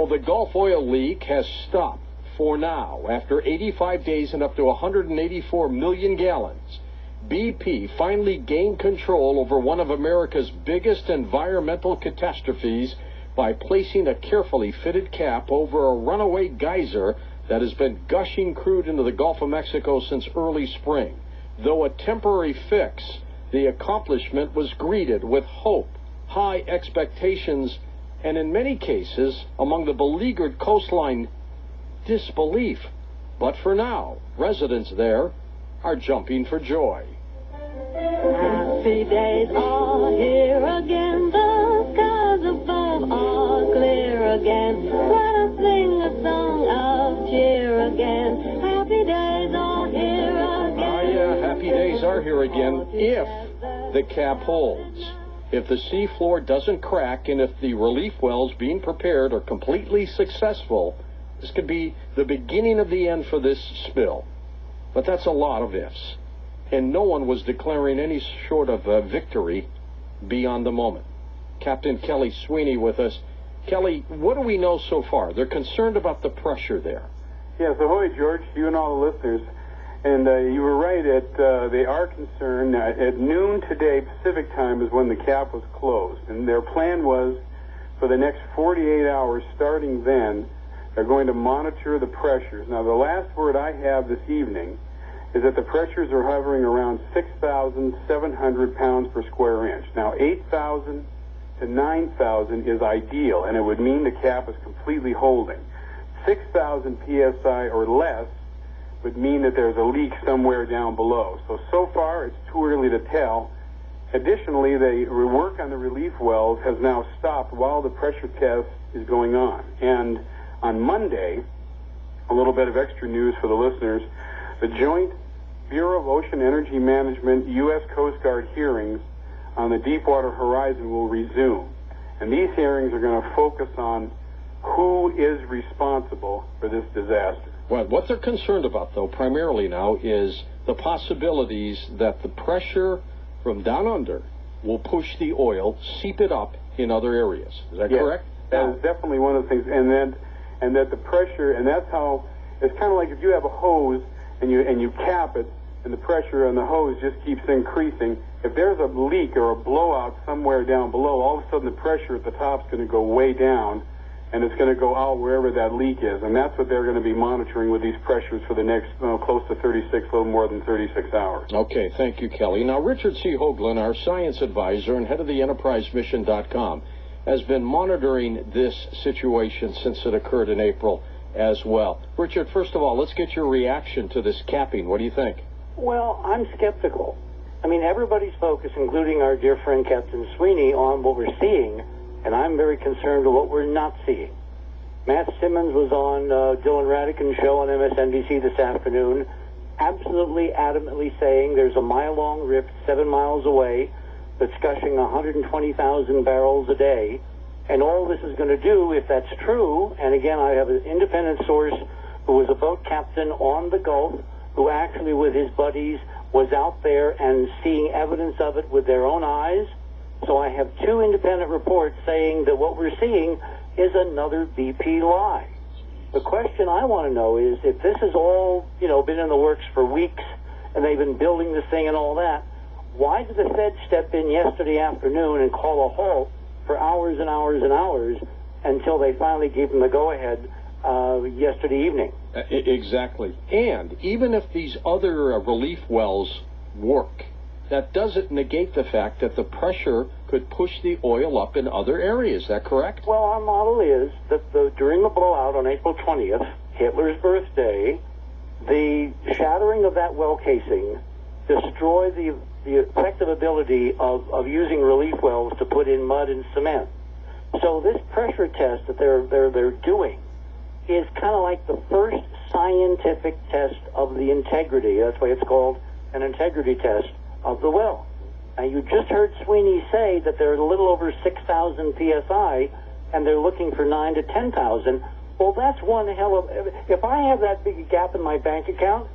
Well, the Gulf oil leak has stopped for now. After 85 days and up to 184 million gallons, BP finally gained control over one of America's biggest environmental catastrophes by placing a carefully fitted cap over a runaway geyser that has been gushing crude into the Gulf of Mexico since early spring. Though a temporary fix, the accomplishment was greeted with hope, high expectations, and in many cases, among the beleaguered coastline, disbelief. But for now, residents there are jumping for joy. Happy days are here again, the skies above are clear again. Let us sing a song of cheer again. Happy days are here again. Happy days are here again if the cap holds. If the seafloor doesn't crack and if the relief wells being prepared are completely successful, this could be the beginning of the end for this spill. But that's a lot of ifs. And no one was declaring any sort of victory beyond the moment. Captain Kelly Sweeney with us. Kelly, what do we know so far? They're concerned about the pressure there. Yes, ahoy, George, you and all the listeners. And you were right, they are concerned. At noon today, Pacific time, is when the cap was closed. And their plan was, for the next 48 hours, starting then, they're going to monitor the pressures. Now, the last word I have this evening is that the pressures are hovering around 6,700 pounds per square inch. Now, 8,000 to 9,000 is ideal, and it would mean the cap is completely holding. 6,000 psi or less would mean that there's a leak somewhere down below. So far, it's too early to tell. Additionally, the work on the relief wells has now stopped while the pressure test is going on. And on Monday, a little bit of extra news for the listeners, the Joint Bureau of Ocean Energy Management U.S. Coast Guard hearings on the Deepwater Horizon will resume. And these hearings are going to focus on who is responsible for this disaster. Well, what they're concerned about, though, primarily now, is the possibilities that the pressure from down under will push the oil, seep it up in other areas. Is that correct? That is definitely one of the things. And that the pressure, and that's how, it's kind of like if you have a hose and you cap it, and the pressure on the hose just keeps increasing. If there's a leak or a blowout somewhere down below, all of a sudden the pressure at the top is going to go way down, and it's going to go out wherever that leak is. And that's what they're going to be monitoring with these pressures for the next close to 36, a little more than 36 hours. Okay, thank you, Kelly. Now, Richard C. Hoagland, our science advisor and head of the EnterpriseMission.com, has been monitoring this situation since it occurred in April as well. Richard, first of all, let's get your reaction to this capping. What do you think? Well, I'm skeptical. I mean, everybody's focused, including our dear friend Captain Sweeney, on what we're seeing, and I'm very concerned with what we're not seeing. Matt Simmons was on Dylan Radican's show on MSNBC this afternoon, absolutely adamantly saying there's a mile-long rift 7 miles away that's gushing 120,000 barrels a day, and all this is going to do, if that's true, and again, I have an independent source who was a boat captain on the Gulf, who actually with his buddies was out there and seeing evidence of it with their own eyes. So I have two independent reports saying that what we're seeing is another BP lie. The question I want to know is, if this has all, been in the works for weeks and they've been building this thing and all that, why did the Fed step in yesterday afternoon and call a halt for hours and hours and hours until they finally gave them the go-ahead yesterday evening? Exactly. And even if these other relief wells work, that doesn't negate the fact that the pressure could push the oil up in other areas. Is that correct? Well, our model is that during the blowout on April 20th, Hitler's birthday, the shattering of that well casing destroyed the effective ability of using relief wells to put in mud and cement. So this pressure test that they're doing is kind of like the first scientific test of the integrity. That's why it's called an integrity test of the well. Now, you just heard Sweeney say that they're a little over 6,000 psi, and they're looking for 9 to 10,000. Well, that's one hell of... If I have that big gap in my bank account,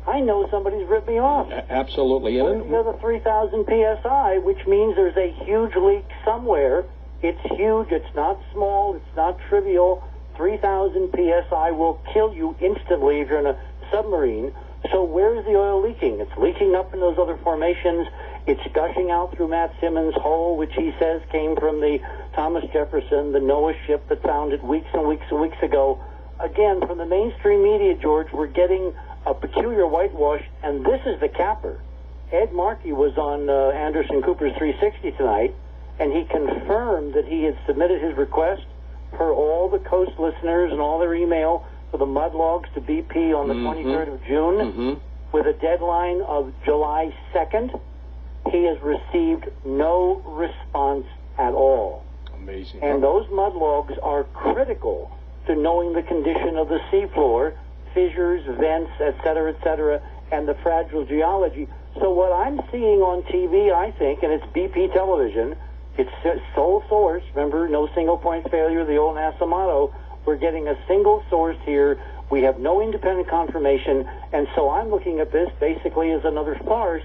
I know somebody's ripped me off. Absolutely. And there's a 3,000 psi, which means there's a huge leak somewhere. It's huge. It's not small. It's not trivial. 3,000 psi will kill you instantly if you're in a submarine. So where's the oil leaking? It's leaking up in those other formations. It's gushing out through Matt Simmons' hole, which he says came from the Thomas Jefferson, the Noah ship that found it weeks and weeks and weeks ago. Again, from the mainstream media, George, we're getting a peculiar whitewash, and this is the capper. Ed Markey was on Anderson Cooper's 360 tonight, and he confirmed that he had submitted his request per all the Coast listeners and all their email for the mud logs to BP on the 23rd of June with a deadline of July 2nd. He has received no response at all. Amazing. And those mud logs are critical to knowing the condition of the seafloor, fissures, vents, et cetera, and the fragile geology. So what I'm seeing on TV, I think, and it's BP television, it's sole source. Remember, no single point failure, the old NASA motto. We're getting a single source here. We have no independent confirmation. And so I'm looking at this basically as another farce.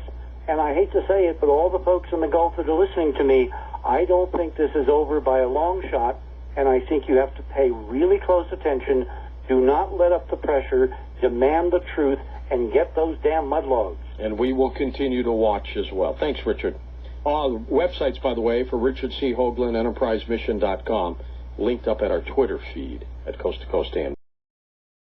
And I hate to say it, but all the folks in the Gulf that are listening to me, I don't think this is over by a long shot. And I think you have to pay really close attention. Do not let up the pressure. Demand the truth and get those damn mud logs. And we will continue to watch as well. Thanks, Richard. Websites, by the way, for Richard C. Hoagland, EnterpriseMission.com, linked up at our Twitter feed at Coast to Coast AM.